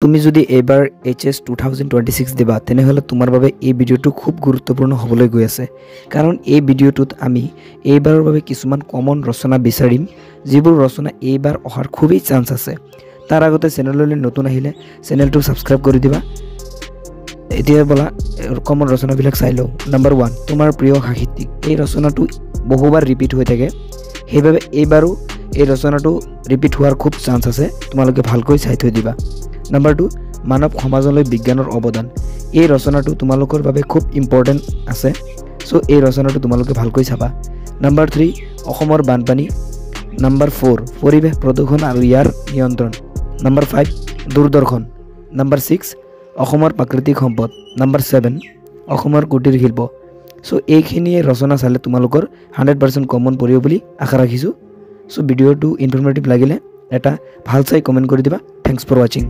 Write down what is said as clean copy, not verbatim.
তুমি যদি এবাৰ HS 2026 দিবা তেনেহলে তোমাৰ বাবে এই ভিডিওটো খুব গুৰুত্বপূৰ্ণ হ'বলৈ গৈ আছে কাৰণ এই ভিডিওটোত আমি এইবাৰৰ বাবে কিছুমান কমন ৰচনা বিচাৰিম যিবোৰ ৰচনা এইবাৰ অহাৰ খুবই চান্স আছে তাৰ আগতে চেনেললৈ নতুন আহিলে চেনেলটো সাবস্ক্ৰাইব কৰি দিবা এতিয়া বলা কমন ৰচনাবিলাক চাই লও নম্বৰ 1 তোমাৰ প্ৰিয় সাহিত্যিক এই ৰচনাটো বহুবাৰ ৰিপিট হৈ থাকে সেইবাবে এইবাৰো এই ৰচনাটো ৰিপিট হোৱাৰ খুব চান্স আছে তোমালোকে ভালকৈ চাই থৈ দিবা Number 2 মানৱ সমাজলৈ বিজ্ঞানৰ অৱদান এই ৰচনাটো তোমালোকৰ বাবে খুব ইম্পৰ্টেন্ট আছে সো এই ৰচনাটো তোমালোকে ভালকৈ চাবা Number 3 অসমৰ বানপানী Number 4 পৰিৱেশ প্ৰদূষণ আৰু ইয়াৰ নিয়ন্ত্ৰণ Number 5 দূৰদৰ্শন Number 6 অসমৰ প্ৰাকৃতিক সম্পদ Number 7 অসমৰ কুটিৰ শিল্প সো এইখিনি ৰচনা চালে তোমালোকৰ 100% কমন পৰিব বুলি আশা ৰাখিছো সো ভিডিওটো ইনফৰমেটিভ লাগিলে এটা ভাল চাই কমেন্ট কৰি দিবা থ্যাঙ্কস ফৰ ওয়াচিং